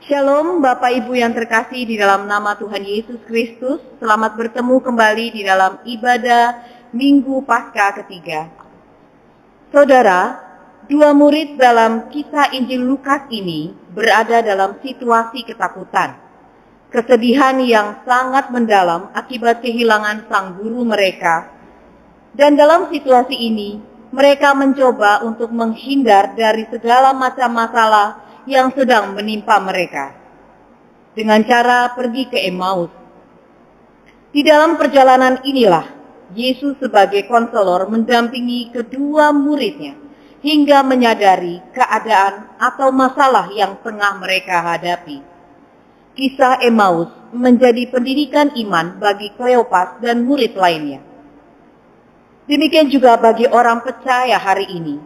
Shalom Bapak Ibu yang terkasih di dalam nama Tuhan Yesus Kristus. Selamat bertemu kembali di dalam ibadah Minggu Paskah ketiga. Saudara, dua murid dalam kisah Injil Lukas ini berada dalam situasi ketakutan. Kesedihan yang sangat mendalam akibat kehilangan sang guru mereka. Dan dalam situasi ini, mereka mencoba untuk menghindar dari segala macam masalah yang sedang menimpa mereka, dengan cara pergi ke Emmaus. Di dalam perjalanan inilah, Yesus sebagai konselor mendampingi kedua muridnya, hingga menyadari keadaan atau masalah yang tengah mereka hadapi. Kisah Emmaus menjadi pendidikan iman bagi Kleopas dan murid lainnya. Demikian juga bagi orang percaya hari ini,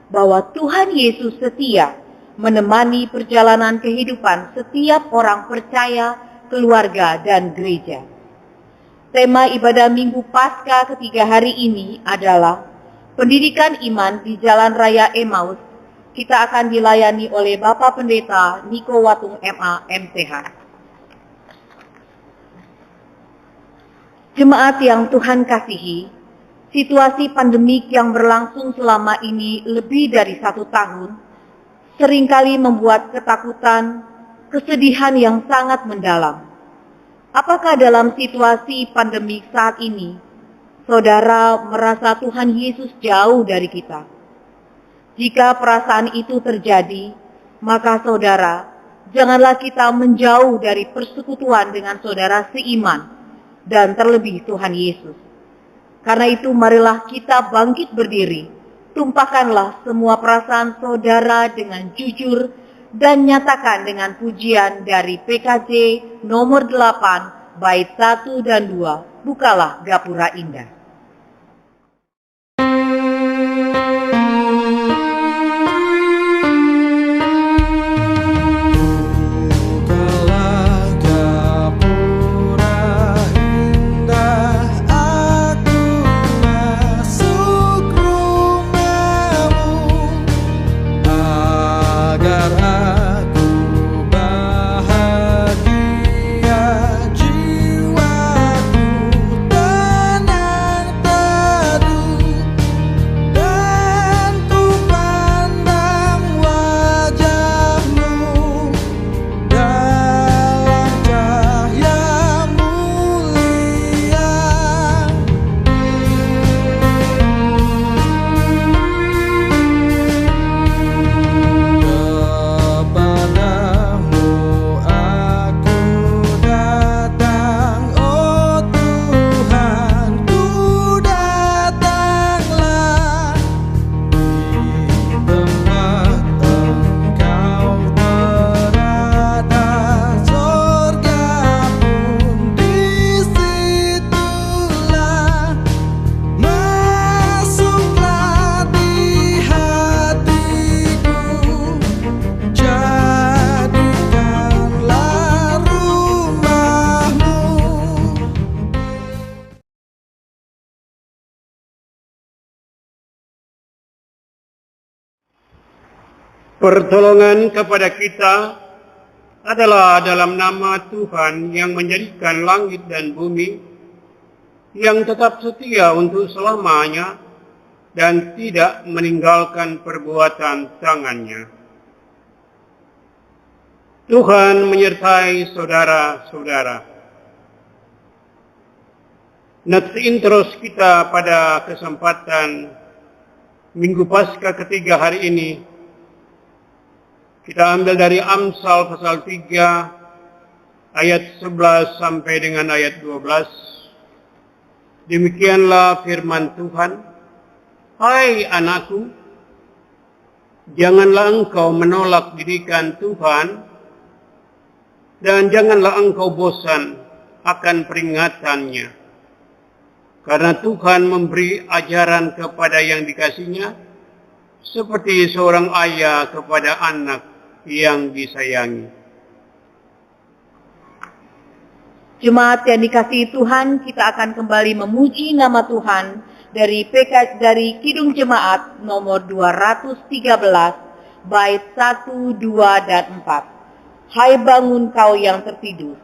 bahwa Tuhan Yesus setia menemani perjalanan kehidupan setiap orang percaya, keluarga, dan gereja. Tema ibadah Minggu Paskah ketiga hari ini adalah pendidikan iman di Jalan Raya Emmaus. Kita akan dilayani oleh Bapak Pendeta Niko Watung MA, MTH. Jemaat yang Tuhan kasihi, situasi pandemik yang berlangsung selama ini lebih dari 1 tahun seringkali membuat ketakutan, kesedihan yang sangat mendalam. Apakah dalam situasi pandemik saat ini, saudara merasa Tuhan Yesus jauh dari kita? Jika perasaan itu terjadi, maka saudara, janganlah kita menjauh dari persekutuan dengan saudara seiman, dan terlebih Tuhan Yesus. Karena itu marilah kita bangkit berdiri, tumpahkanlah semua perasaan saudara dengan jujur dan nyatakan dengan pujian dari PKJ nomor 8, bait 1 dan 2, Bukalah Gapura Indah. Pertolongan kepada kita adalah dalam nama Tuhan yang menjadikan langit dan bumi, yang tetap setia untuk selamanya dan tidak meninggalkan perbuatan tangannya. Tuhan menyertai saudara-saudara. Nats intros kita pada kesempatan Minggu Paskah ketiga hari ini, kita ambil dari Amsal pasal 3 ayat 11 sampai dengan ayat 12. Demikianlah firman Tuhan. Hai anakku, janganlah engkau menolak didikan Tuhan, dan janganlah engkau bosan akan peringatannya. Karena Tuhan memberi ajaran kepada yang dikasihnya, seperti seorang ayah kepada anak yang disayangi. Jemaat yang dikasihi Tuhan, kita akan kembali memuji nama Tuhan dari Kidung Jemaat nomor 213, bait 1, 2, dan 4. Hai bangun kau yang tertidur.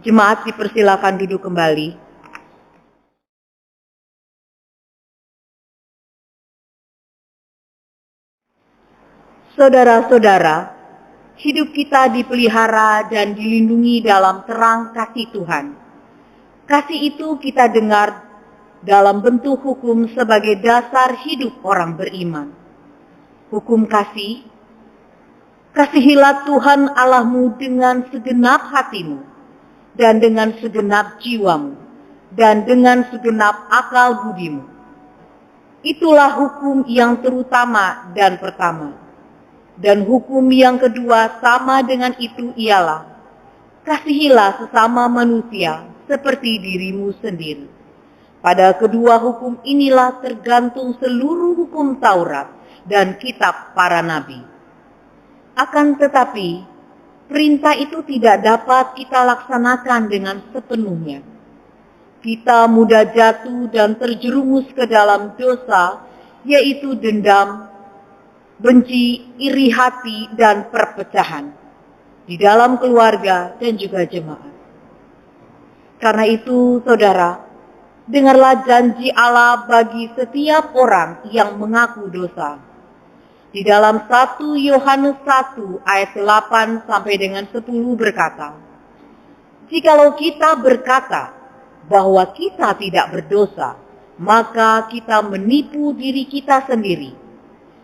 Jemaat dipersilakan duduk kembali. Saudara-saudara, hidup kita dipelihara dan dilindungi dalam terang kasih Tuhan. Kasih itu kita dengar dalam bentuk hukum sebagai dasar hidup orang beriman. Hukum kasih, kasihilah Tuhan Allahmu dengan segenap hatimu, dan dengan segenap jiwamu, dan dengan segenap akal budimu. Itulah hukum yang terutama dan pertama. Dan hukum yang kedua sama dengan itu ialah, kasihilah sesama manusia seperti dirimu sendiri. Pada kedua hukum inilah tergantung seluruh hukum Taurat dan kitab para nabi. Akan tetapi, perintah itu tidak dapat kita laksanakan dengan sepenuhnya. Kita mudah jatuh dan terjerumus ke dalam dosa, yaitu dendam, benci, iri hati, dan perpecahan di dalam keluarga dan juga jemaat. Karena itu, saudara, dengarlah janji Allah bagi setiap orang yang mengaku dosa. Di dalam 1 Yohanes 1 ayat 8 sampai dengan 10 berkata, "Jikalau kita berkata bahwa kita tidak berdosa, maka kita menipu diri kita sendiri,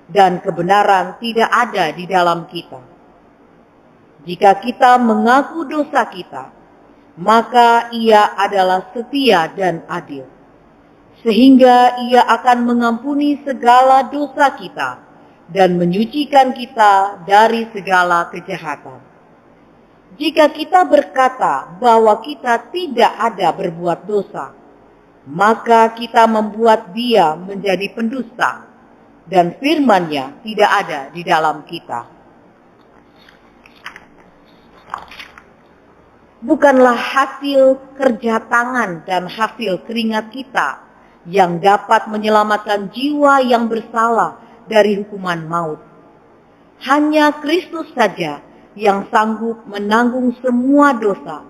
dan kebenaran tidak ada di dalam kita. Jika kita mengaku dosa kita, maka Ia adalah setia dan adil, sehingga Ia akan mengampuni segala dosa kita dan menyucikan kita dari segala kejahatan. Jika kita berkata bahwa kita tidak ada berbuat dosa, maka kita membuat Dia menjadi pendusta, dan firman-Nya tidak ada di dalam kita." Bukanlah hasil kerja tangan dan hasil keringat kita yang dapat menyelamatkan jiwa yang bersalah dari hukuman maut. Hanya Kristus saja yang sanggup menanggung semua dosa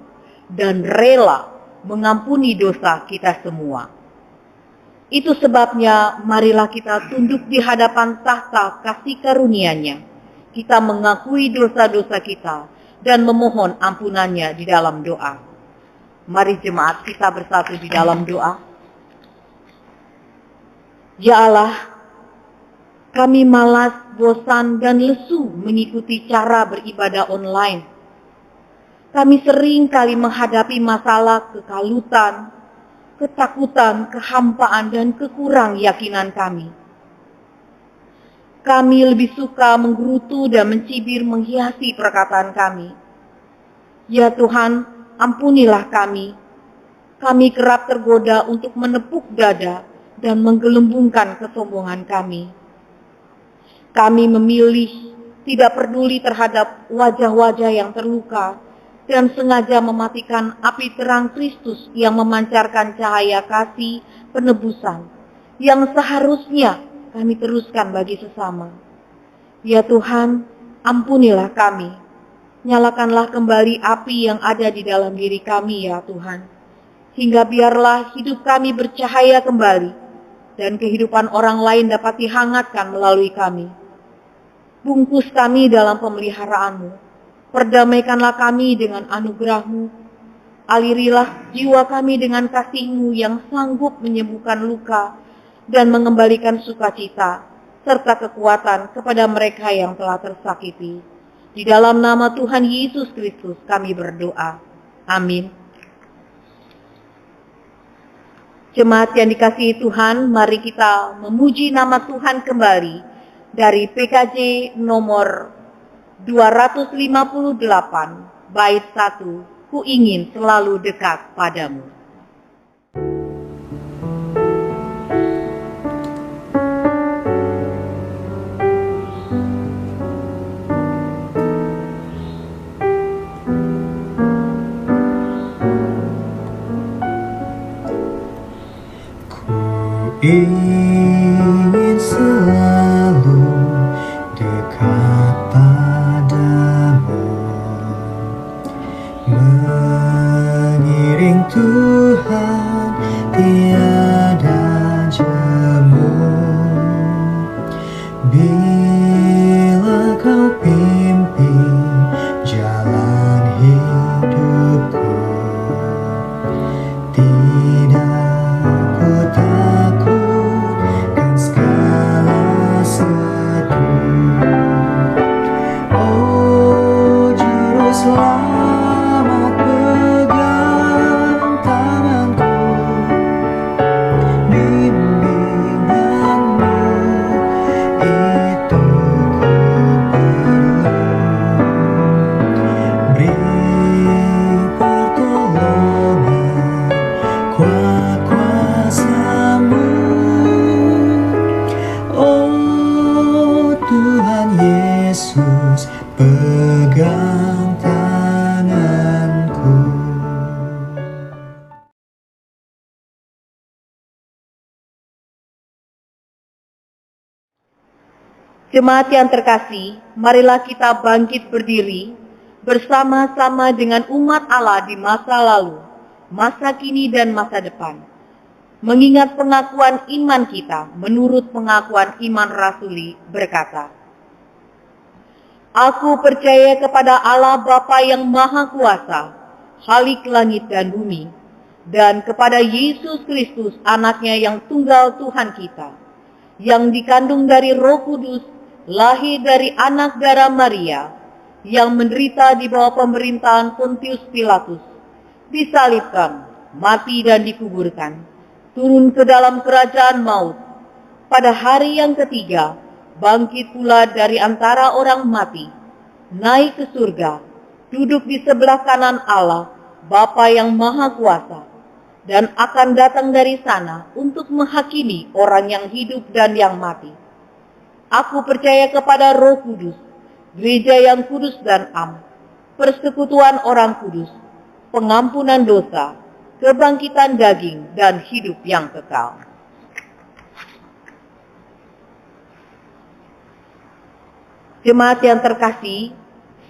dan rela mengampuni dosa kita semua. Itu sebabnya marilah kita tunduk di hadapan tahta kasih karunia-Nya. Kita mengakui dosa-dosa kita dan memohon ampunannya di dalam doa. Mari jemaat kita bersatu di dalam doa. Ya Allah, kami malas, bosan, dan lesu mengikuti cara beribadah online. Kami sering kali menghadapi masalah kekalutan, ketakutan, kehampaan, dan kekurang yakinan kami. Kami lebih suka menggerutu dan mencibir menghiasi perkataan kami. Ya Tuhan, ampunilah kami. Kami kerap tergoda untuk menepuk dada dan menggelembungkan kesombongan kami. Kami memilih tidak peduli terhadap wajah-wajah yang terluka dan sengaja mematikan api terang Kristus yang memancarkan cahaya kasih penebusan yang seharusnya kami teruskan bagi sesama. Ya Tuhan, ampunilah kami. Nyalakanlah kembali api yang ada di dalam diri kami ya Tuhan. Hingga biarlah hidup kami bercahaya kembali dan kehidupan orang lain dapat dihangatkan melalui kami. Bungkus kami dalam pemeliharaanmu. Perdamaikanlah kami dengan anugerahmu. Alirilah jiwa kami dengan kasih-Mu yang sanggup menyembuhkan luka dan mengembalikan sukacita serta kekuatan kepada mereka yang telah tersakiti. Di dalam nama Tuhan Yesus Kristus kami berdoa. Amin. Jemaat yang dikasihi Tuhan, mari kita memuji nama Tuhan kembali dari PKJ nomor 258, bait 1, Ku ingin selalu dekat padamu. Ingin selalu dekat padamu, mengiring Tuhan tiada jemu. Bila kau pimpin jalan hidupku, tidak ku takutkan segala setu. Oh Juru Selamat, pegang tanganku, bimbinganmu itu ku perlu. Beri pertolongan, kuat kuasa-Mu. Oh Tuhan Yesus, pegang tanganku. Jemaat yang terkasih, marilah kita bangkit berdiri bersama-sama dengan umat Allah di masa lalu, masa kini dan masa depan. Mengingat pengakuan iman kita menurut pengakuan iman rasuli berkata, Aku percaya kepada Allah Bapa yang Maha Kuasa, Khalik langit dan bumi, dan kepada Yesus Kristus anaknya yang tunggal Tuhan kita, yang dikandung dari Roh Kudus, lahir dari anak darah Maria, yang menderita di bawah pemerintahan Pontius Pilatus, disalibkan, mati dan dikuburkan, turun ke dalam kerajaan maut, pada hari yang ketiga, bangkit pula dari antara orang mati, naik ke surga, duduk di sebelah kanan Allah, Bapa yang Maha Kuasa, dan akan datang dari sana untuk menghakimi orang yang hidup dan yang mati. Aku percaya kepada Roh Kudus, gereja yang kudus dan am, persekutuan orang kudus, pengampunan dosa, kebangkitan daging, dan hidup yang kekal. Jemaat yang terkasih,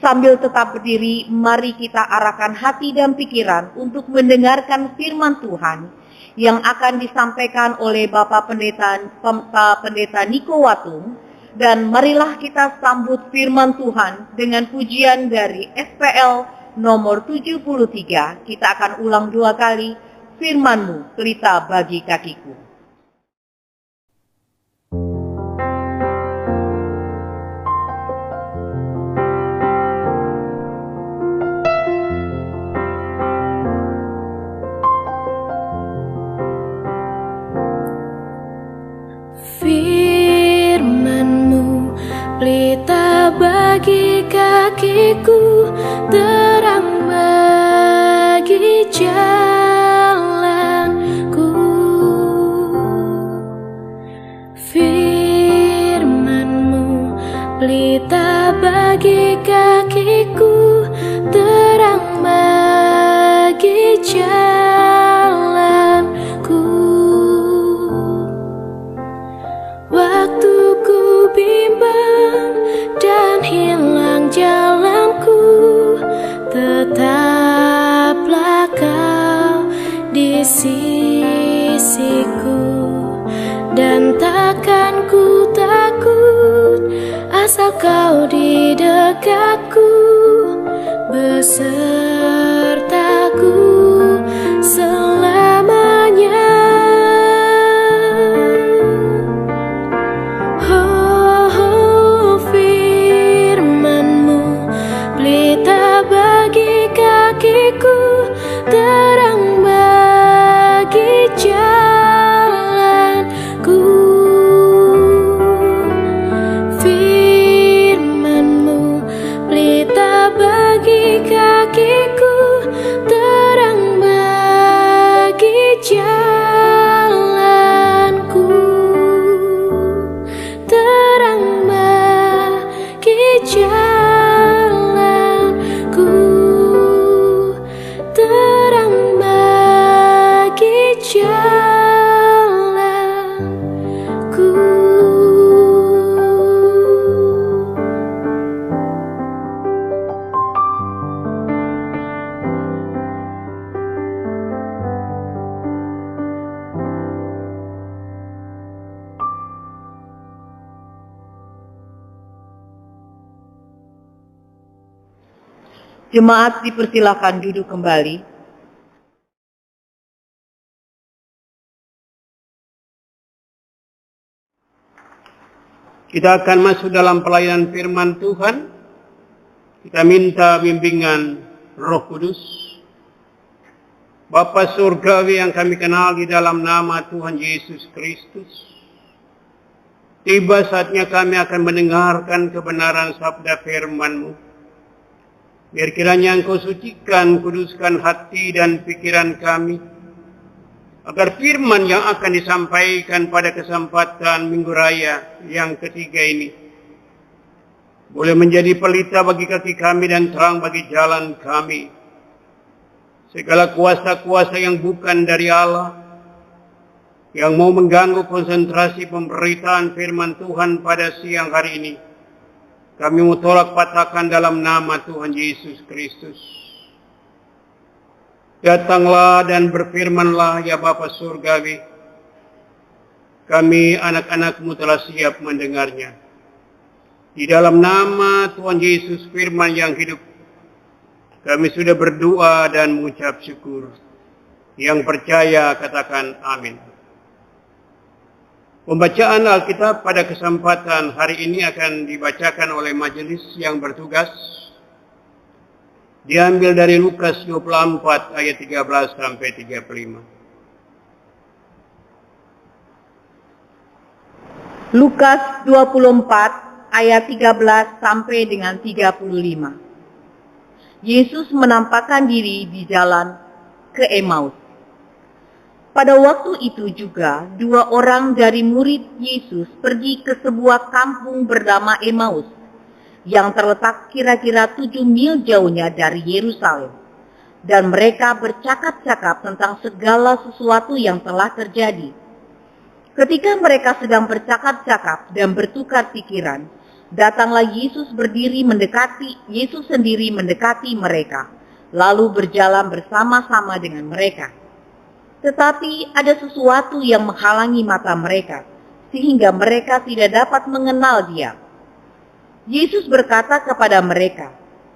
sambil tetap berdiri, mari kita arahkan hati dan pikiran untuk mendengarkan firman Tuhan yang akan disampaikan oleh Bapak Pendeta Niko Watung. Dan marilah kita sambut firman Tuhan dengan pujian dari SPL nomor 73. Kita akan ulang 2 kali, firman-Mu pelita bagi kakiku. Pelita bagi kakiku, terang dekatku besertaku selamanya. Oh, firman-Mu pelita bagi kakiku, terang bagi jalanku. Firman-Mu pelita bagi kakiku, terang bagi jalanku. Terang bagi jalanku. Terang bagi jalanku. Jemaat dipersilakan duduk kembali. Kita akan masuk dalam pelayanan firman Tuhan. Kita minta bimbingan Roh Kudus. Bapa Surgawi yang kami kenal di dalam nama Tuhan Yesus Kristus. Tiba saatnya kami akan mendengarkan kebenaran sabda firman-Mu. Biar kiranya Engkau sucikan, kuduskan hati dan pikiran kami, agar firman yang akan disampaikan pada kesempatan Minggu Raya yang ketiga ini boleh menjadi pelita bagi kaki kami dan terang bagi jalan kami. Segala kuasa-kuasa yang bukan dari Allah, yang mau mengganggu konsentrasi pemberitaan firman Tuhan pada siang hari ini, kami mau tolak patahkan dalam nama Tuhan Yesus Kristus. Datanglah dan berfirmanlah ya Bapa Surgawi. Kami anak-anak-Mu telah siap mendengarnya. Di dalam nama Tuhan Yesus firman yang hidup, kami sudah berdoa dan mengucap syukur. Yang percaya katakan amin. Pembacaan Alkitab pada kesempatan hari ini akan dibacakan oleh majelis yang bertugas. Diambil dari Lukas 24 ayat 13 sampai 35. Lukas 24 ayat 13 sampai dengan 35. Yesus menampakkan diri di jalan ke Emmaus. Pada waktu itu juga, 2 orang dari murid Yesus pergi ke sebuah kampung bernama Emmaus, yang terletak kira-kira 7 mil jauhnya dari Yerusalem. Dan mereka bercakap-cakap tentang segala sesuatu yang telah terjadi. Ketika mereka sedang bercakap-cakap dan bertukar pikiran, datanglah Yesus sendiri mendekati mereka, lalu berjalan bersama-sama dengan mereka. Tetapi ada sesuatu yang menghalangi mata mereka, sehingga mereka tidak dapat mengenal Dia. Yesus berkata kepada mereka,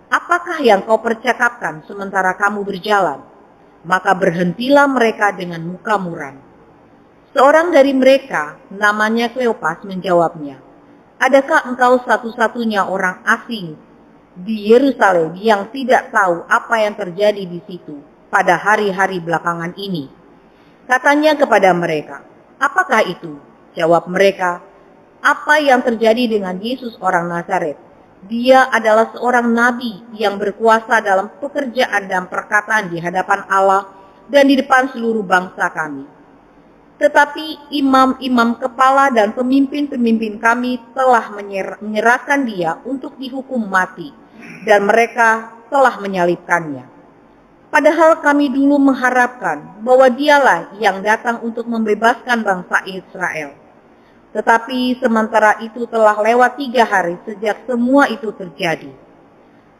"Apakah yang kau percakapkan sementara kamu berjalan?" Maka berhentilah mereka dengan muka muram. Seorang dari mereka, namanya Kleopas, menjawabnya, "Adakah engkau satu-satunya orang asing di Yerusalem yang tidak tahu apa yang terjadi di situ pada hari-hari belakangan ini?" Katanya kepada mereka, "Apakah itu?" Jawab mereka, "Apa yang terjadi dengan Yesus orang Nazaret? Dia adalah seorang nabi yang berkuasa dalam pekerjaan dan perkataan di hadapan Allah dan di depan seluruh bangsa kami. Tetapi imam-imam kepala dan pemimpin-pemimpin kami telah menyerahkan Dia untuk dihukum mati, dan mereka telah menyalibkannya. Padahal kami dulu mengharapkan bahwa Dialah yang datang untuk membebaskan bangsa Israel. Tetapi sementara itu telah lewat 3 hari sejak semua itu terjadi.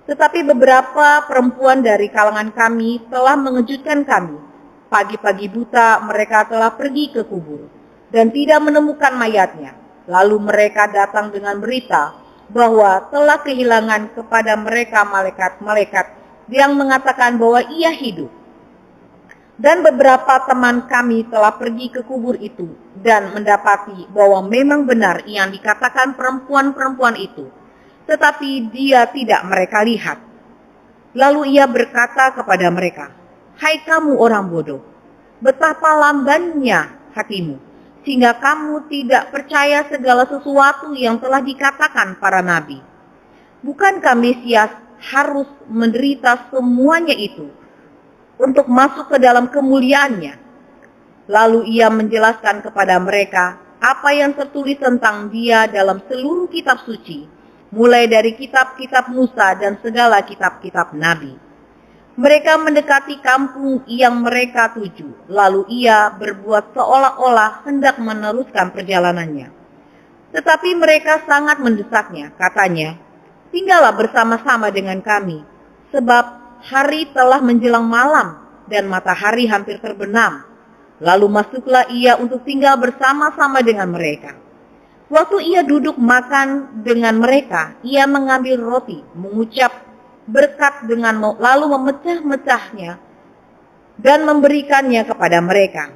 Tetapi beberapa perempuan dari kalangan kami telah mengejutkan kami. Pagi-pagi buta mereka telah pergi ke kubur dan tidak menemukan mayatnya. Lalu mereka datang dengan berita bahwa telah kehilangan kepada mereka malaikat-malaikat yang mengatakan bahwa ia hidup. Dan beberapa teman kami telah pergi ke kubur itu dan mendapati bahwa memang benar yang dikatakan perempuan-perempuan itu, tetapi dia tidak mereka lihat. Lalu ia berkata kepada mereka, "Hai kamu orang bodoh, betapa lambannya hatimu, sehingga kamu tidak percaya segala sesuatu yang telah dikatakan para nabi. Bukankah Mesias harus menderita semuanya itu untuk masuk ke dalam kemuliaannya?" Lalu ia menjelaskan kepada mereka apa yang tertulis tentang dia dalam seluruh kitab suci, mulai dari kitab-kitab Musa dan segala kitab-kitab nabi. Mereka mendekati kampung yang mereka tuju, lalu ia berbuat seolah-olah hendak meneruskan perjalanannya. Tetapi mereka sangat mendesaknya, katanya, "Tinggallah bersama-sama dengan kami, sebab hari telah menjelang malam dan matahari hampir terbenam." Lalu masuklah ia untuk tinggal bersama-sama dengan mereka. Waktu ia duduk makan dengan mereka, ia mengambil roti, mengucap berkat lalu memecah-mecahnya dan memberikannya kepada mereka.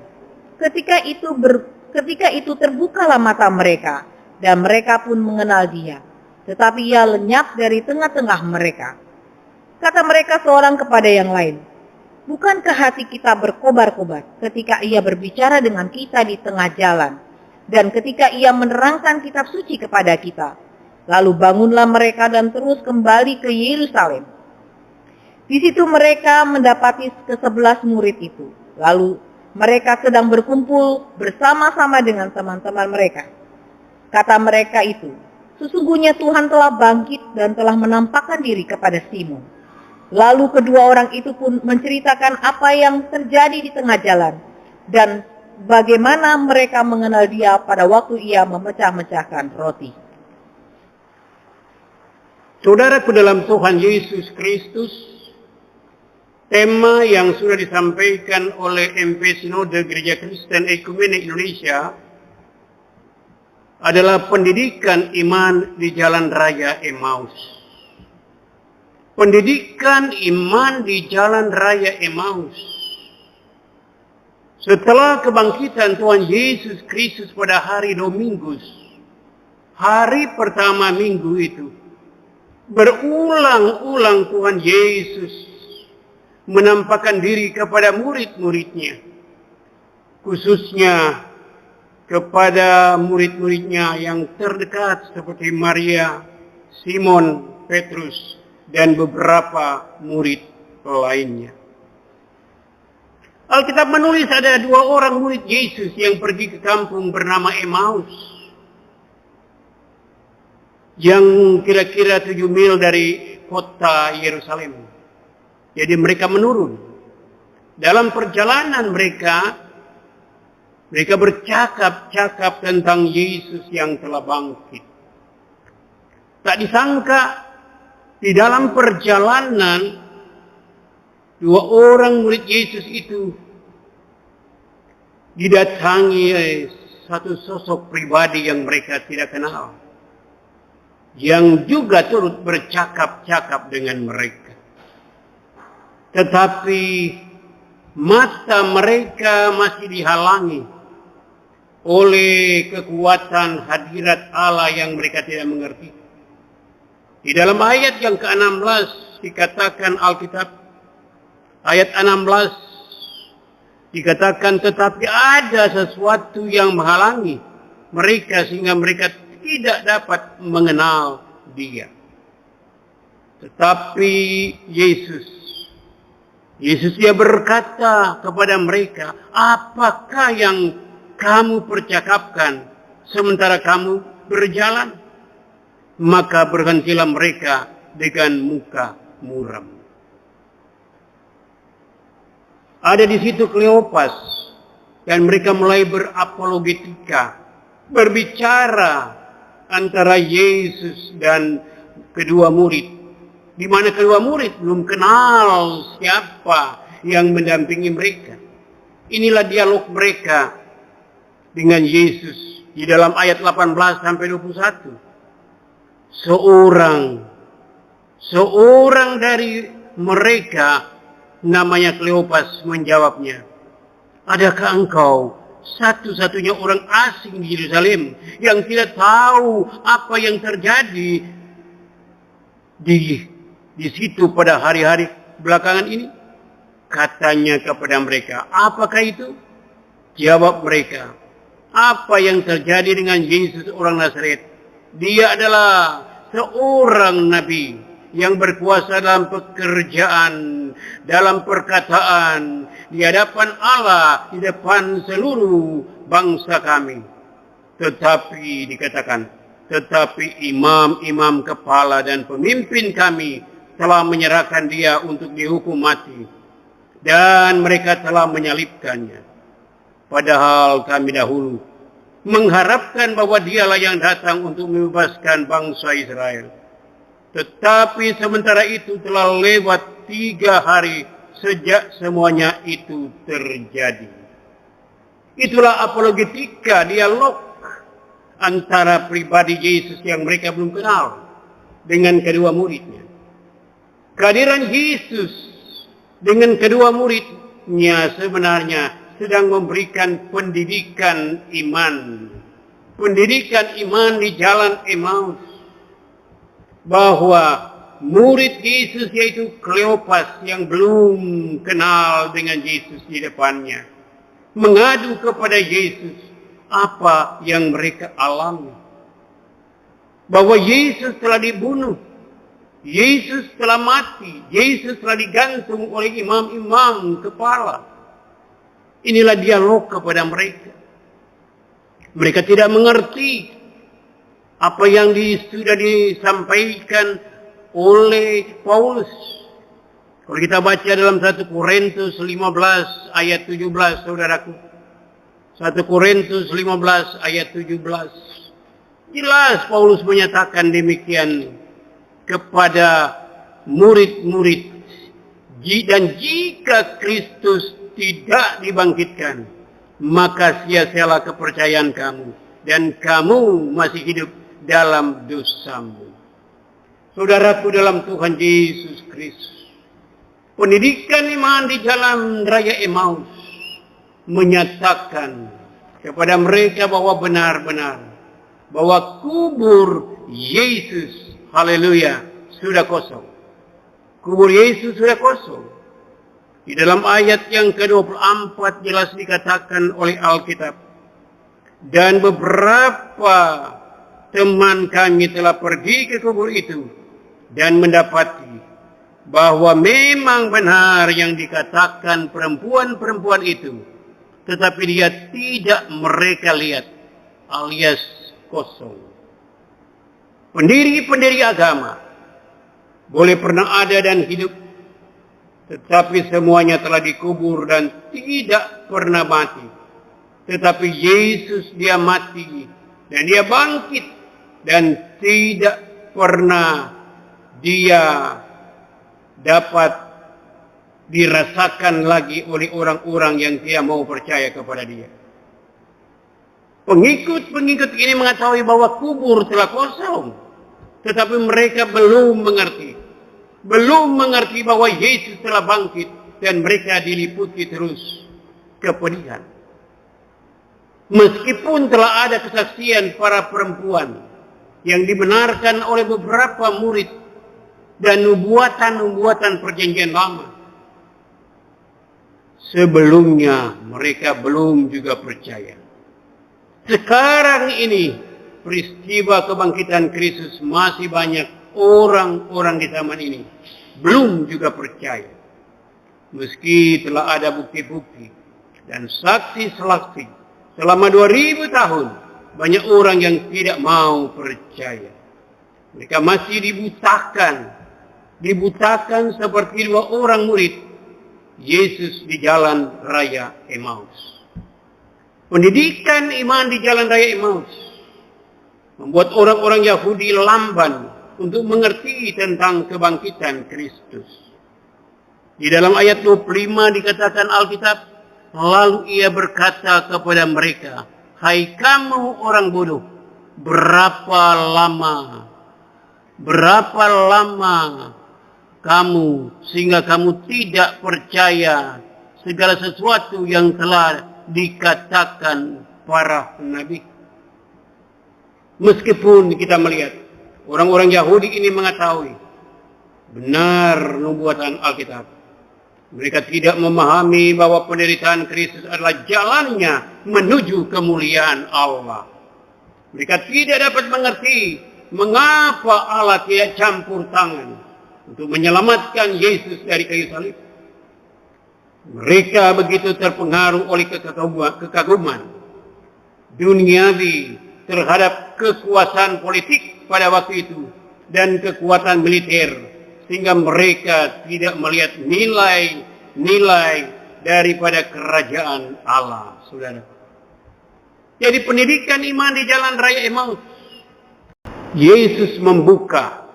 Ketika itu terbukalah mata mereka, dan mereka pun mengenal dia. Tetapi ia lenyap dari tengah-tengah mereka. Kata mereka seorang kepada yang lain, "Bukankah hati kita berkobar-kobar ketika ia berbicara dengan kita di tengah jalan, dan ketika ia menerangkan kitab suci kepada kita?" Lalu bangunlah mereka dan terus kembali ke Yerusalem. Di situ mereka mendapati ke-11 murid itu. Lalu mereka sedang berkumpul bersama-sama dengan teman-teman mereka. Kata mereka itu, "Sesungguhnya Tuhan telah bangkit dan telah menampakkan diri kepada Simon." Lalu kedua orang itu pun menceritakan apa yang terjadi di tengah jalan dan bagaimana mereka mengenal dia pada waktu ia memecah-mecahkan roti. Saudaraku dalam Tuhan Yesus Kristus, tema yang sudah disampaikan oleh MP Sinode Gereja Kristen Ekumenik Indonesia adalah pendidikan iman di jalan raya Emmaus. Pendidikan iman di jalan raya Emmaus. Setelah kebangkitan Tuhan Yesus Kristus pada hari Domingus, hari pertama minggu itu, berulang-ulang Tuhan Yesus menampakkan diri kepada murid-muridnya, khususnya kepada murid-muridnya yang terdekat seperti Maria, Simon, Petrus, dan beberapa murid lainnya. Alkitab menulis ada 2 orang murid Yesus yang pergi ke kampung bernama Emmaus, yang kira-kira 7 mil dari kota Yerusalem. Jadi mereka menurun. Dalam perjalanan mereka bercakap-cakap tentang Yesus yang telah bangkit. Tak disangka di dalam perjalanan 2 orang murid Yesus itu didatangi satu sosok pribadi yang mereka tidak kenal, yang juga turut bercakap-cakap dengan mereka. Tetapi mata mereka masih dihalangi oleh kekuatan hadirat Allah yang mereka tidak mengerti. Di dalam ayat yang ke-16 dikatakan Alkitab, ayat 16 dikatakan, tetapi ada sesuatu yang menghalangi mereka sehingga mereka tidak dapat mengenal dia. Tetapi Yesus dia berkata kepada mereka, apakah yang kamu percakapkan sementara kamu berjalan? Maka berhentilah mereka dengan muka muram. Ada di situ Kleopas, dan mereka mulai berapologetika, berbicara antara Yesus dan kedua murid, di mana kedua murid belum kenal siapa yang mendampingi mereka. Inilah dialog mereka dengan Yesus di dalam ayat 18 sampai 21. Seorang dari mereka namanya Kleopas menjawabnya, adakah engkau satu-satunya orang asing di Yerusalem yang tidak tahu apa yang terjadi di situ pada hari-hari belakangan ini? Katanya kepada mereka, apakah itu? Jawab mereka, apa yang terjadi dengan Yesus orang Nazaret? Dia adalah seorang nabi yang berkuasa dalam pekerjaan, dalam perkataan, di hadapan Allah, di depan seluruh bangsa kami. Tetapi dikatakan, tetapi imam-imam kepala dan pemimpin kami telah menyerahkan dia untuk dihukum mati. Dan mereka telah menyalibkannya. Padahal kami dahulu mengharapkan bahwa dialah yang datang untuk membebaskan bangsa Israel. Tetapi sementara itu telah lewat 3 hari sejak semuanya itu terjadi. Itulah apologetika, dialog antara pribadi Yesus yang mereka belum kenal dengan kedua muridnya. Kehadiran Yesus dengan kedua muridnya sebenarnya sedang memberikan pendidikan iman. Pendidikan iman di jalan Emmaus. Bahwa murid Yesus yaitu Kleopas yang belum kenal dengan Yesus di depannya, mengadu kepada Yesus apa yang mereka alami. Bahwa Yesus telah dibunuh, Yesus telah mati, Yesus telah digantung oleh imam-imam kepala. Inilah dialog kepada mereka. Mereka tidak mengerti apa yang sudah disampaikan oleh Paulus. Kalau kita baca dalam 1 Korintus 15 ayat 17, saudaraku. 1 Korintus 15 ayat 17. Jelas Paulus menyatakan demikian kepada murid-murid. Dan jika Kristus tidak dibangkitkan, maka sia-sialah kepercayaan kamu. Dan kamu masih hidup dalam dosamu. Saudaraku dalam Tuhan Yesus Kristus, pendidikan iman di jalan raya Emmaus menyatakan kepada mereka bahwa benar-benar bahwa kubur Yesus, haleluya, sudah kosong. Kubur Yesus sudah kosong. Di dalam ayat yang ke-24 jelas dikatakan oleh Alkitab, dan beberapa teman kami telah pergi ke kubur itu dan mendapati bahwa memang benar yang dikatakan perempuan-perempuan itu, tetapi dia tidak mereka lihat, alias kosong. Pendiri-pendiri agama boleh pernah ada dan hidup, tetapi semuanya telah dikubur dan tidak pernah mati. Tetapi Yesus dia mati dan dia bangkit dan tidak pernah dia dapat dirasakan lagi oleh orang-orang yang tidak mau percaya kepada dia. Pengikut-pengikut ini mengetahui bahwa kubur telah kosong, tetapi mereka belum mengerti. Belum mengerti bahwa Yesus telah bangkit dan mereka diliputi terus kepedihan. Meskipun telah ada kesaksian para perempuan yang dibenarkan oleh beberapa murid dan nubuatan-nubuatan perjanjian lama, sebelumnya mereka belum juga percaya. Sekarang ini peristiwa kebangkitan Kristus masih banyak orang-orang di zaman ini belum juga percaya. Meski telah ada bukti-bukti dan saksi-saksi selama 2000 tahun, banyak orang yang tidak mau percaya. Mereka masih dibutakan seperti 2 orang murid Yesus di jalan raya Emmaus. Pendidikan iman di jalan raya Emmaus membuat orang-orang Yahudi lamban untuk mengerti tentang kebangkitan Kristus. Di dalam ayat 25 dikatakan Alkitab, lalu ia berkata kepada mereka, hai kamu orang bodoh, berapa lama Berapa lama kamu sehingga kamu tidak percaya segala sesuatu yang telah dikatakan para nabi? Meskipun kita melihat orang-orang Yahudi ini mengetahui benar nubuatan Alkitab, mereka tidak memahami bahwa penderitaan Kristus adalah jalannya menuju kemuliaan Allah. Mereka tidak dapat mengerti mengapa Allah tidak campur tangan untuk menyelamatkan Yesus dari kayu salib. Mereka begitu terpengaruh oleh kekaguman duniawi terhadap kekuasaan politik pada waktu itu dan kekuatan militer, sehingga mereka tidak melihat nilai-nilai daripada kerajaan Allah, saudara. Jadi pendidikan iman di jalan raya Emmaus, Yesus membuka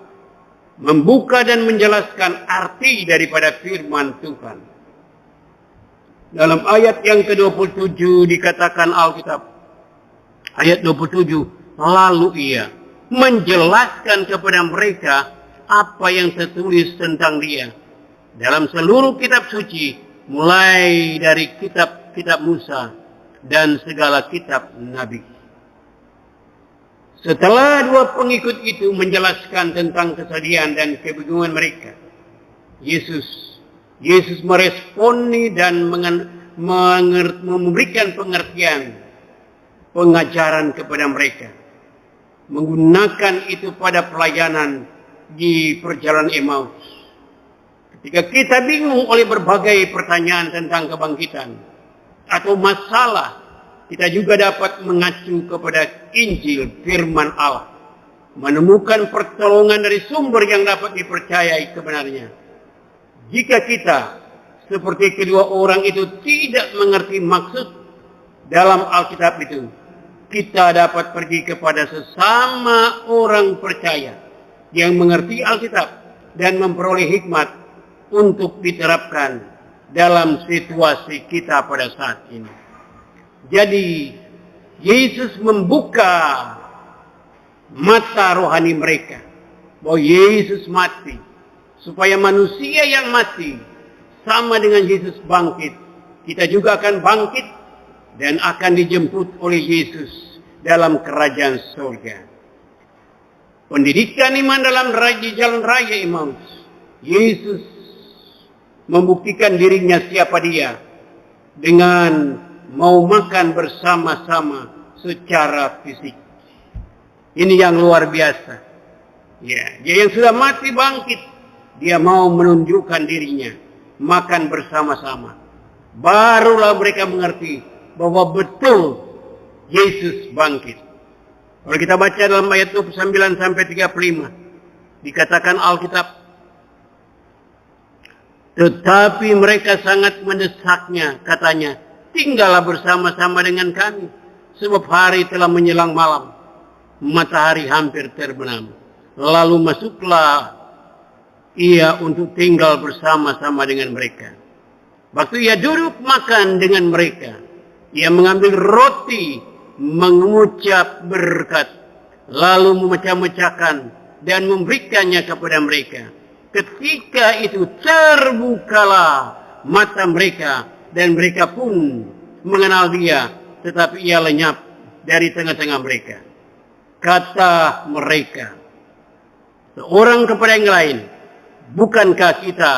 dan menjelaskan arti daripada firman Tuhan. Dalam ayat yang ke-27 dikatakan Alkitab, ayat 27, lalu ia menjelaskan kepada mereka apa yang tertulis tentang dia dalam seluruh kitab suci, mulai dari kitab Musa dan segala kitab nabi. Setelah dua pengikut itu menjelaskan tentang kesedihan dan kebingungan mereka, Yesus meresponi dan memberikan pengertian, pengajaran kepada mereka. Menggunakan itu pada pelayanan di perjalanan Emmaus. Ketika kita bingung oleh berbagai pertanyaan tentang kebangkitan atau masalah, kita juga dapat mengacu kepada Injil firman Allah, menemukan pertolongan dari sumber yang dapat dipercayai kebenarnya. Jika kita seperti kedua orang itu tidak mengerti maksud dalam Alkitab itu, kita dapat pergi kepada sesama orang percaya yang mengerti Alkitab dan memperoleh hikmat untuk diterapkan dalam situasi kita pada saat ini. Jadi, Yesus membuka mata rohani mereka bahwa Yesus mati supaya manusia yang mati sama dengan Yesus bangkit. Kita juga akan bangkit dan akan dijemput oleh Yesus dalam kerajaan surga. Pendidikan iman dalam jalan raya Emmaus, Yesus membuktikan dirinya siapa dia dengan mau makan bersama-sama secara fisik. Ini yang luar biasa. Ya, dia yang sudah mati bangkit, dia mau menunjukkan dirinya, makan bersama-sama. Barulah mereka mengerti bahwa betul Yesus bangkit. Kalau kita baca dalam ayat 29 sampai 35, dikatakan Alkitab, tetapi mereka sangat mendesaknya, katanya, tinggallah bersama-sama dengan kami, sebab hari telah menjelang malam, matahari hampir terbenam. Lalu masuklah ia untuk tinggal bersama-sama dengan mereka. Waktu ia duduk makan dengan mereka, ia mengambil roti, mengucap berkat, lalu memecah-mecahkan dan memberikannya kepada mereka. Ketika itu terbukalah mata mereka, dan mereka pun mengenal dia, tetapi ia lenyap dari tengah-tengah mereka. Kata mereka, seorang kepada yang lain, bukankah kita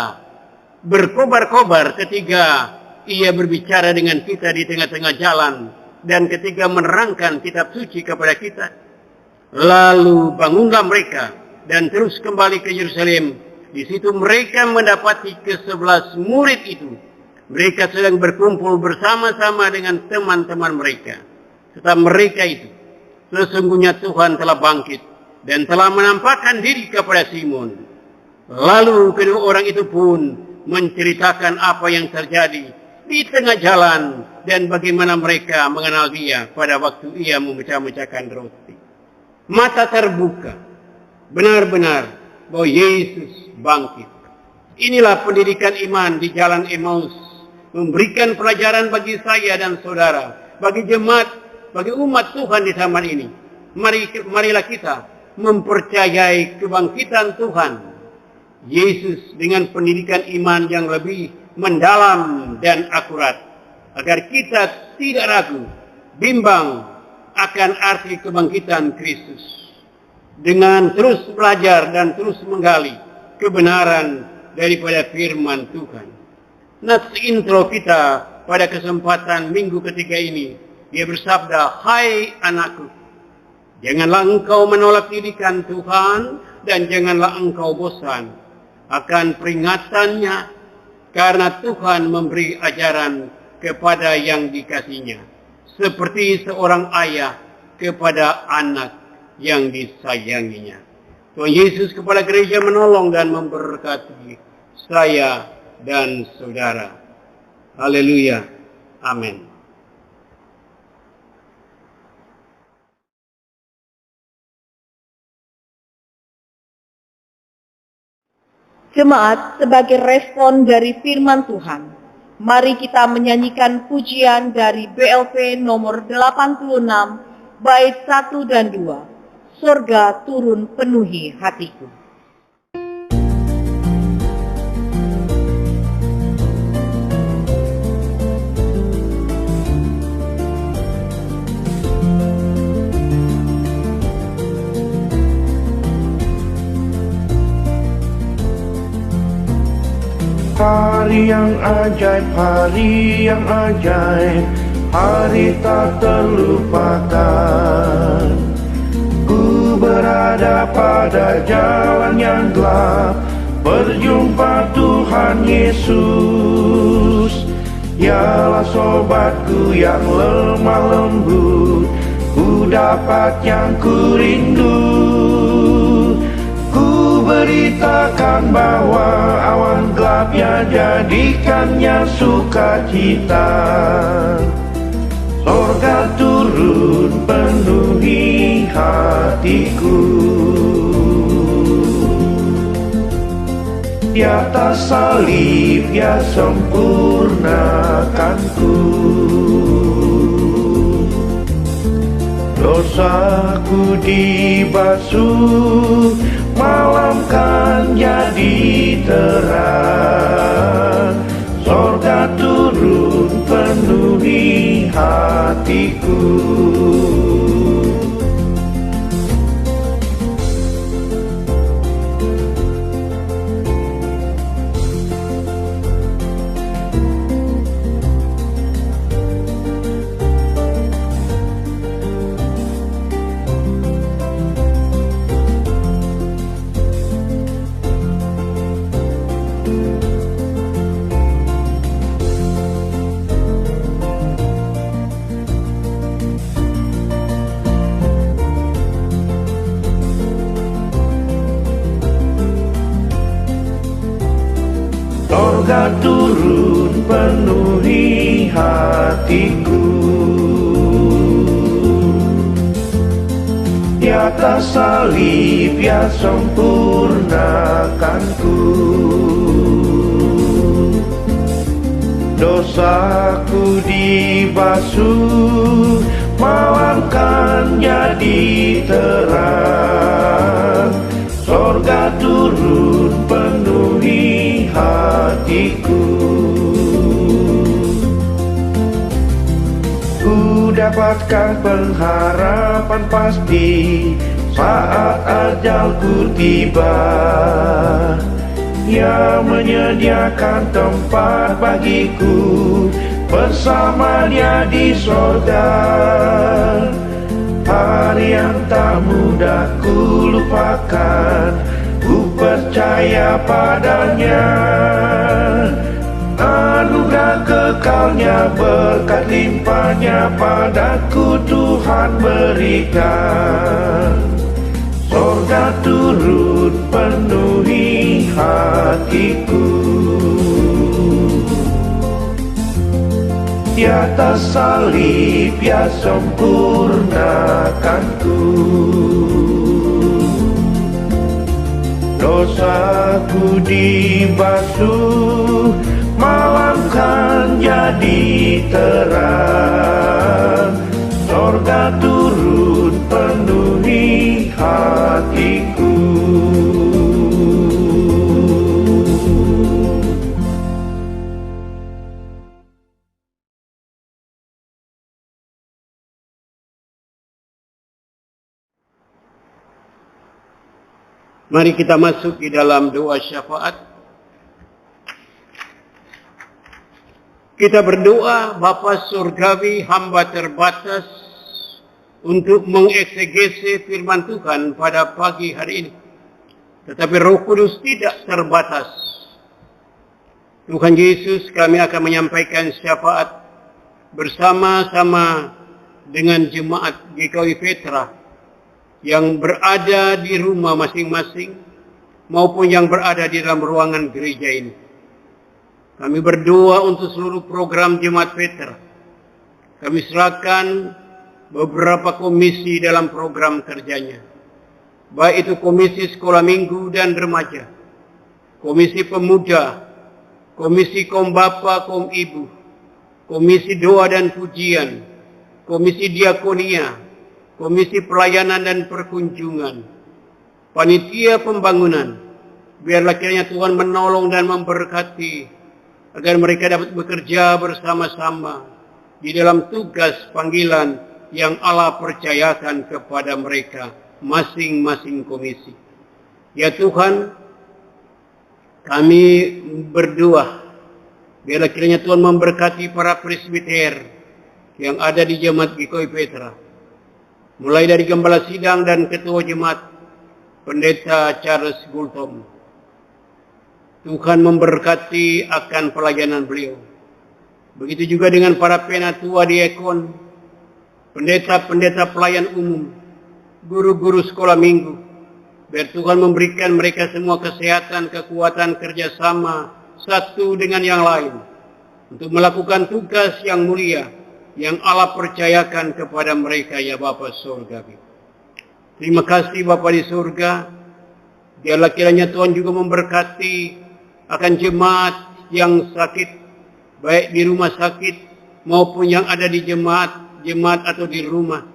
berkobar-kobar ketika ia berbicara dengan kita di tengah-tengah jalan, dan ketika menerangkan kitab suci kepada kita? Lalu bangunlah mereka dan terus kembali ke Yerusalem. Di situ mereka mendapati ke-11 murid itu. Mereka sedang berkumpul bersama-sama dengan teman-teman mereka. Kata mereka itu, sesungguhnya Tuhan telah bangkit dan telah menampakkan diri kepada Simon. Lalu kedua orang itu pun menceritakan apa yang terjadi di tengah jalan dan bagaimana mereka mengenal dia pada waktu ia memecah-mecahkan roti. Mata terbuka, benar-benar bahwa Yesus bangkit. Inilah pendidikan iman di jalan Emmaus, memberikan pelajaran bagi saya dan saudara, bagi jemaat, bagi umat Tuhan di zaman ini. Marilah kita mempercayai kebangkitan Tuhan Yesus dengan pendidikan iman yang lebih mendalam dan akurat, agar kita tidak ragu, bimbang akan arti kebangkitan Kristus. Dengan terus belajar dan terus menggali kebenaran daripada firman Tuhan. Nats intro kita pada kesempatan minggu ketiga ini, dia bersabda, "Hai anakku, janganlah engkau menolak didikan Tuhan dan janganlah engkau bosan akan peringatannya, karena Tuhan memberi ajaran kepada yang dikasihinya, seperti seorang ayah kepada anak yang disayanginya." Tuhan Yesus kepada gereja menolong dan memberkati saya dan saudara. Haleluya. Amin. Jemaat, sebagai respon dari firman Tuhan, mari kita menyanyikan pujian dari BLP nomor 86, bait 1 dan 2. Surga turun penuhi hatiku. Hari yang ajaib, hari yang ajaib, hari tak terlupakan. Ku berada pada jalan yang gelap, berjumpa Tuhan Yesus. Ialah sobatku yang lemah lembut, ku dapat yang ku rindu. Ku beritakan bahwa awan gelapnya jadikannya sukacita. Sorga turun penuhi hatiku. Di atas salib Dia sempurnakanku. Dosaku dibasuh, malam kan jadi terang. Sorga turun penuhi hatiku. Sorga turun penuhi hatiku. Di atas salib Dia sempurnakanku. Dosaku dibasuh, malam kan jadi terang. Sorga turun penuhi hatiku. Ku dapatkan pengharapan pasti saat ajalku tiba. Dia menyediakan tempat bagiku bersama Dia di sorga. Hari yang tak mudah ku lupakan, ku percaya padanya. Anugerah kekalnya, berkat limpahnya padaku Tuhan berikan. Sorga turun penuhi hatiku. Di atas salib Dia sempurnakanku. Dosaku dibasuh, malam kan jadi terang. Sorga turun penuhi hatiku. Mari kita masuk di dalam doa syafaat. Kita berdoa, Bapa Surgawi, hamba terbatas untuk mengeksegese firman Tuhan pada pagi hari ini. Tetapi Roh Kudus tidak terbatas. Tuhan Yesus, kami akan menyampaikan syafaat bersama-sama dengan jemaat GKI Petra yang berada di rumah masing-masing maupun yang berada di dalam ruangan gereja ini. Kami berdoa untuk seluruh program jemaat Petra. Kami serahkan beberapa komisi dalam program kerjanya. Baik itu komisi sekolah minggu dan remaja, komisi pemuda, komisi kaum bapa, kaum ibu, komisi doa dan pujian, komisi diakonia, komisi pelayanan dan perkunjungan, panitia pembangunan. Biarlah kiranya Tuhan menolong dan memberkati agar mereka dapat bekerja bersama-sama di dalam tugas panggilan yang Allah percayakan kepada mereka masing-masing komisi. Ya Tuhan, kami berdoa biarlah kiranya Tuhan memberkati para presbiter yang ada di jemaat GKI Petra, mulai dari gembala sidang dan ketua jemaat Pendeta Charles Gultom. Tuhan memberkati akan pelayanan beliau. Begitu juga dengan para penatua diakon, pendeta-pendeta pelayan umum, guru-guru sekolah minggu. Biar Tuhan memberikan mereka semua kesehatan, kekuatan, kerjasama satu dengan yang lain untuk melakukan tugas yang mulia yang Allah percayakan kepada mereka, ya Bapa Surgawi. Terima kasih Bapa di surga. Biarlah kiranya Tuhan juga memberkati akan jemaat yang sakit, baik di rumah sakit maupun yang ada di jemaat atau di rumah.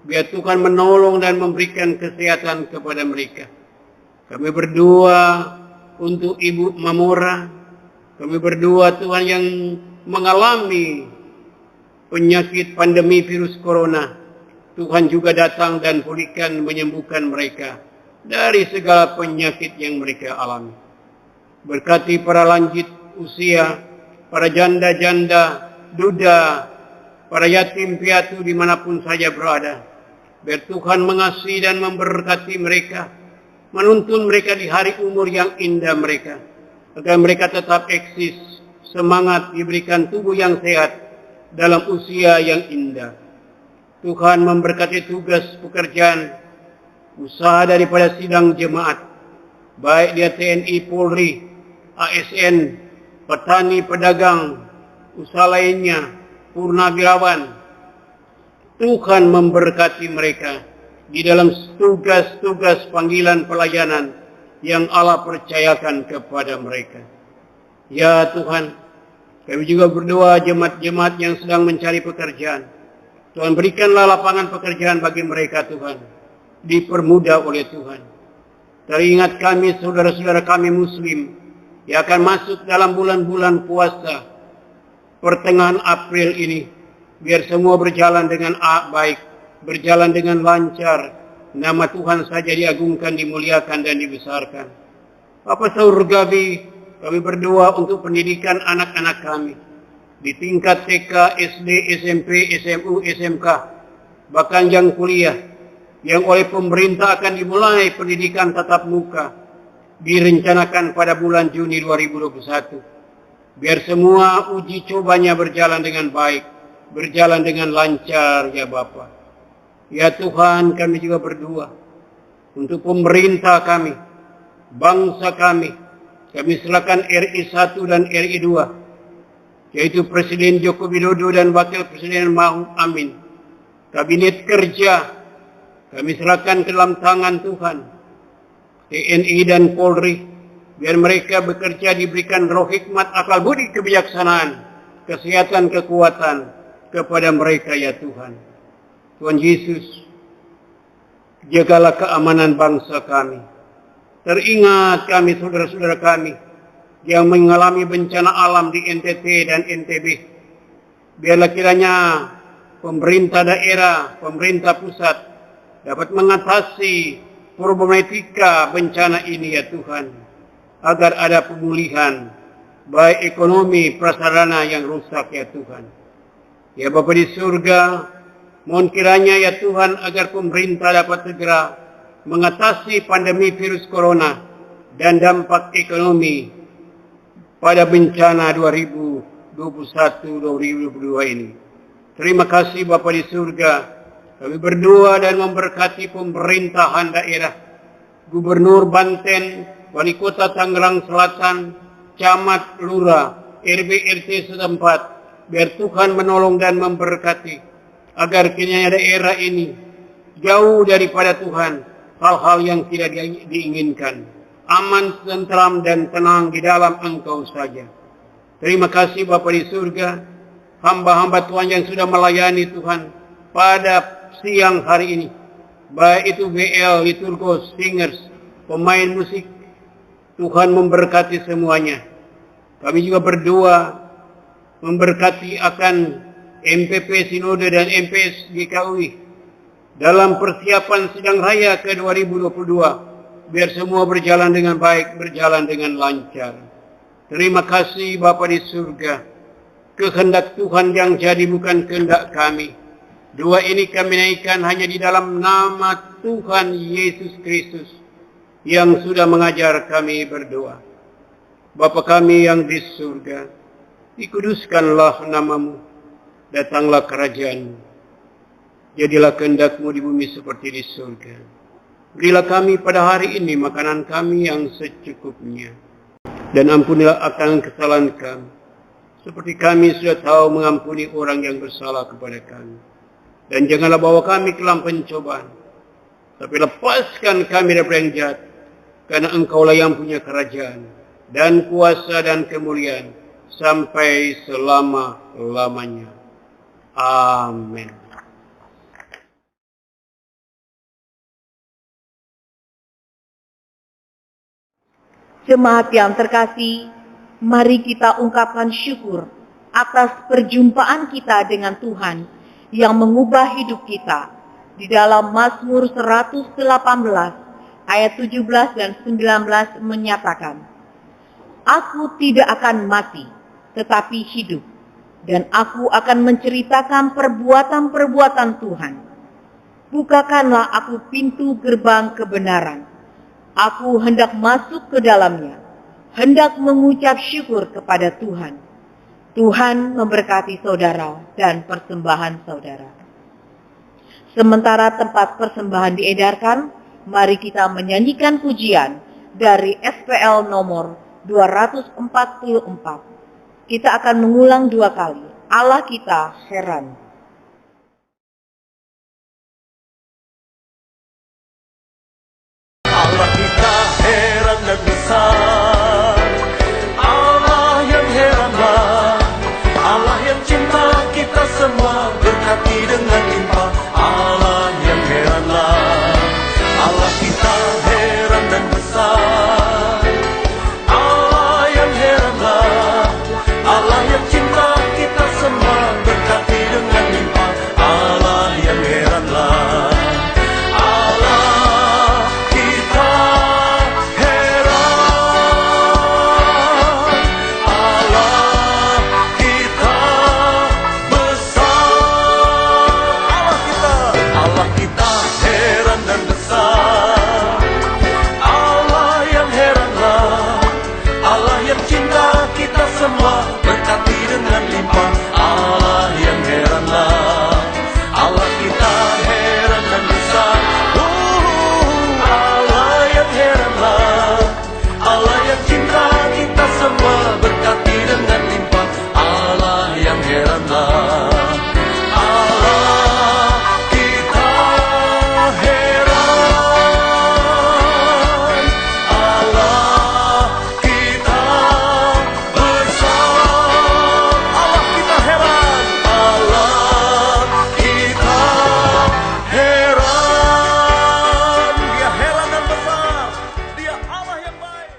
Biar Tuhan menolong dan memberikan kesehatan kepada mereka. Kami berdoa untuk Ibu Mamora. Kami berdoa Tuhan yang mengalami penyakit pandemi virus corona. Tuhan juga datang dan pulihkan, menyembuhkan mereka dari segala penyakit yang mereka alami. Berkati para lanjut usia, para janda-janda, duda, para yatim piatu dimanapun saja berada. Biar Tuhan mengasihi dan memberkati mereka, menuntun mereka di hari umur yang indah mereka, agar mereka tetap eksis, semangat, diberikan tubuh yang sehat dalam usia yang indah. Tuhan memberkati tugas pekerjaan, usaha daripada sidang jemaat, baik dia TNI, Polri, ASN, petani, pedagang, usaha lainnya, purnawirawan. Tuhan memberkati mereka di dalam tugas-tugas panggilan pelayanan yang Allah percayakan kepada mereka. Ya Tuhan, kami juga berdoa jemaat-jemaat yang sedang mencari pekerjaan. Tuhan berikanlah lapangan pekerjaan bagi mereka Tuhan. Dipermudah oleh Tuhan. Teringat kami, saudara-saudara kami Muslim yang akan masuk dalam bulan-bulan puasa pertengahan April ini. Biar semua berjalan dengan baik, berjalan dengan lancar. Nama Tuhan saja diagungkan, dimuliakan, dan dibesarkan. Bapa Surgawi, kami berdoa untuk pendidikan anak-anak kami. Di tingkat TK, SD, SMP, SMU, SMK, bahkan yang kuliah. Yang oleh pemerintah akan dimulai pendidikan tatap muka. Direncanakan pada bulan Juni 2021. Biar semua uji cobanya berjalan dengan baik, berjalan dengan lancar, ya Bapa. Ya Tuhan, kami juga berdoa untuk pemerintah kami, bangsa kami. Kami serahkan RI 1 dan RI 2, yaitu Presiden Joko Widodo dan Wakil Presiden Ma'ruf Amin. Kabinet kerja kami serahkan ke dalam tangan Tuhan. TNI dan Polri, biar mereka bekerja diberikan roh hikmat, akal budi, kebijaksanaan, kesehatan, kekuatan kepada mereka, ya Tuhan. Tuhan Yesus, jagalah keamanan bangsa kami. Teringat kami, saudara-saudara kami yang mengalami bencana alam di NTT dan NTB. Biarlah kiranya pemerintah daerah, pemerintah pusat dapat mengatasi problematika bencana ini ya Tuhan, agar ada pemulihan, baik ekonomi, prasarana yang rusak ya Tuhan. Ya Bapa di surga, mohon kiranya ya Tuhan agar pemerintah dapat segera mengatasi pandemi virus corona dan dampak ekonomi pada bencana 2021-2022 ini. Terima kasih Bapa di surga. Kami berdoa dan memberkati pemerintahan daerah, Gubernur Banten, Wali Kota Tangerang Selatan, Camat, Lurah, RW RT setempat, biar Tuhan menolong dan memberkati, agar kiranya daerah ini jauh daripada Tuhan hal-hal yang tidak diinginkan, aman, tentram dan tenang di dalam Engkau saja. Terima kasih Bapa di surga, hamba-hamba Tuhan yang sudah melayani Tuhan pada siang hari ini, baik itu WL, liturgos, singers, pemain musik, Tuhan memberkati semuanya. Kami juga berdoa memberkati akan MPP Sinode dan MPS GKUI dalam persiapan sidang raya ke 2022, biar semua berjalan dengan baik, berjalan dengan lancar. Terima kasih Bapa di surga. Kehendak Tuhan yang jadi bukan kehendak kami. Doa ini kami naikkan hanya di dalam nama Tuhan Yesus Kristus yang sudah mengajar kami berdoa. Bapa kami yang di surga, dikuduskanlah namamu, datanglah kerajaan-Mu, jadilah kehendak-Mu di bumi seperti di surga. Berilah kami pada hari ini makanan kami yang secukupnya, dan ampunilah akan kesalahan kami, seperti kami sudah tahu mengampuni orang yang bersalah kepada kami. Dan janganlah bawa kami ke dalam pencobaan, tapi lepaskan kami dari yang jahat, karena Engkaulah yang punya kerajaan, dan kuasa dan kemuliaan, sampai selama-lamanya. Amin. Jemaat yang terkasih, mari kita ungkapkan syukur atas perjumpaan kita dengan Tuhan yang mengubah hidup kita. Di dalam Mazmur 118 ayat 17 dan 19 menyatakan, "Aku tidak akan mati, tetapi hidup, dan aku akan menceritakan perbuatan-perbuatan Tuhan. Bukakanlah aku pintu gerbang kebenaran. Aku hendak masuk ke dalamnya, hendak mengucap syukur kepada Tuhan." Tuhan memberkati saudara dan persembahan saudara. Sementara tempat persembahan diedarkan, mari kita menyanyikan pujian dari SPL nomor 244. Kita akan mengulang 2 kali. Allah kita heran. Allah kita heran dan besar, Allah yang heranlah, Allah yang cinta kita semua, berkati dengan limpah. Allah yang heranlah, Allah kita heran dan besar, Allah yang heranlah, Allah yang cinta kita semua, berkati dengan limpah. Allah yang heranlah, Allah kita heran, Allah kita besar, Allah kita heran dan besar, Allah yang heranlah, Allah yang cinta kita semua, berkati dengan limpah. Allah yang heranlah, Allah kita heran dan besar, Allah yang heranlah, Allah yang cinta kita semua, berkati dengan limpah. Allah yang heranlah, Allah kita heran, Allah kita besar, Allah kita heran, Allah kita heran. Dia heran dan besar, Dia Allah yang baik.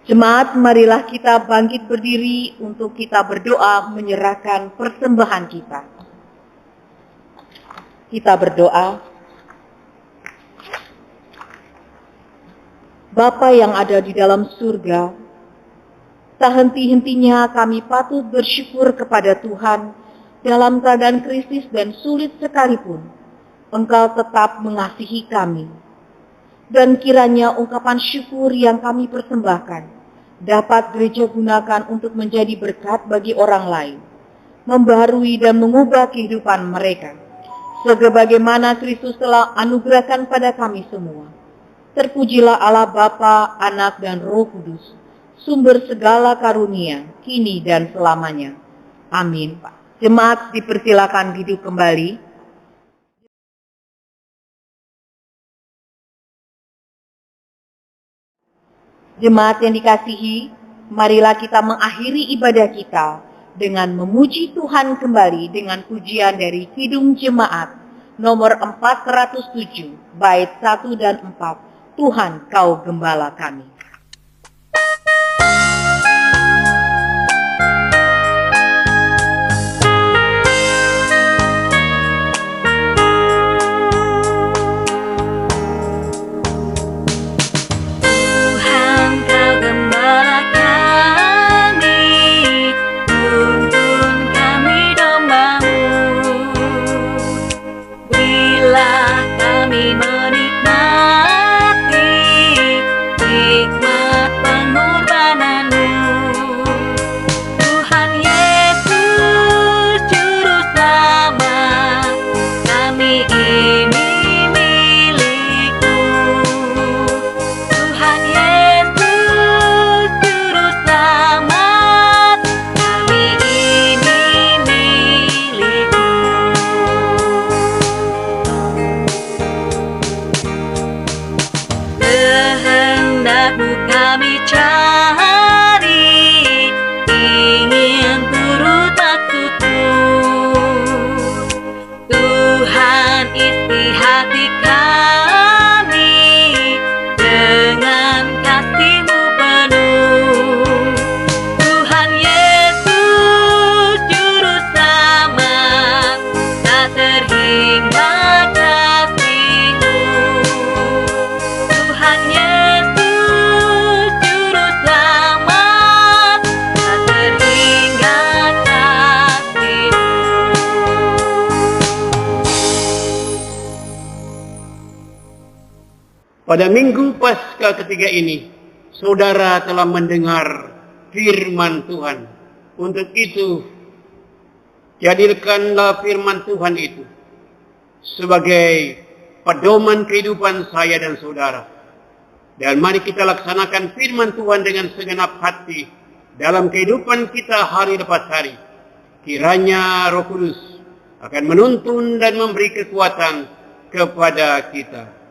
Jemaat, marilah kita bangkit berdiri untuk kita berdoa menyerahkan persembahan kita. Kita berdoa. Bapa yang ada di dalam surga, tak henti-hentinya kami patut bersyukur kepada Tuhan dalam keadaan krisis dan sulit sekalipun. Engkau tetap mengasihi kami. Dan kiranya ungkapan syukur yang kami persembahkan dapat gereja gunakan untuk menjadi berkat bagi orang lain, membaharui dan mengubah kehidupan mereka, sebagaimana Kristus telah anugerahkan pada kami semua. Terpujilah Allah Bapa, Anak, dan Roh Kudus, sumber segala karunia, kini dan selamanya. Amin. Jemaat dipersilakan duduk kembali. Jemaat yang dikasihi, marilah kita mengakhiri ibadah kita dengan memuji Tuhan kembali dengan pujian dari Kidung Jemaat nomor 407, bait 1 dan 4. Tuhan, Kau Gembala kami. Pada minggu Paskah ketiga ini, saudara telah mendengar firman Tuhan. Untuk itu, jadikanlah firman Tuhan itu sebagai pedoman kehidupan saya dan saudara. Dan mari kita laksanakan firman Tuhan dengan segenap hati dalam kehidupan kita hari lepas hari. Kiranya Roh Kudus akan menuntun dan memberi kekuatan kepada kita.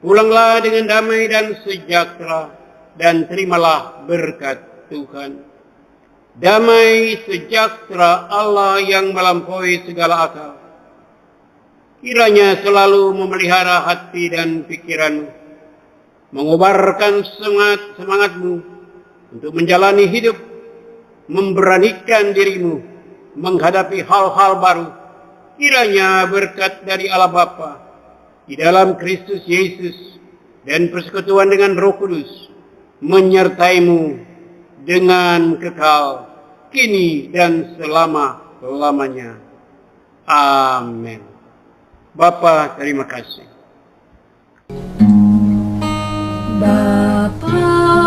Pulanglah dengan damai dan sejahtera, dan terimalah berkat Tuhan. Damai sejahtera Allah yang melampaui segala akal, kiranya selalu memelihara hati dan pikiranmu, mengobarkan semangatmu untuk menjalani hidup, memberanikan dirimu menghadapi hal-hal baru. Kiranya berkat dari Allah Bapa di dalam Kristus Yesus dan persekutuan dengan Roh Kudus menyertaimu dengan kekal, kini dan selama-lamanya. Amin. Bapa, terima kasih. Bapa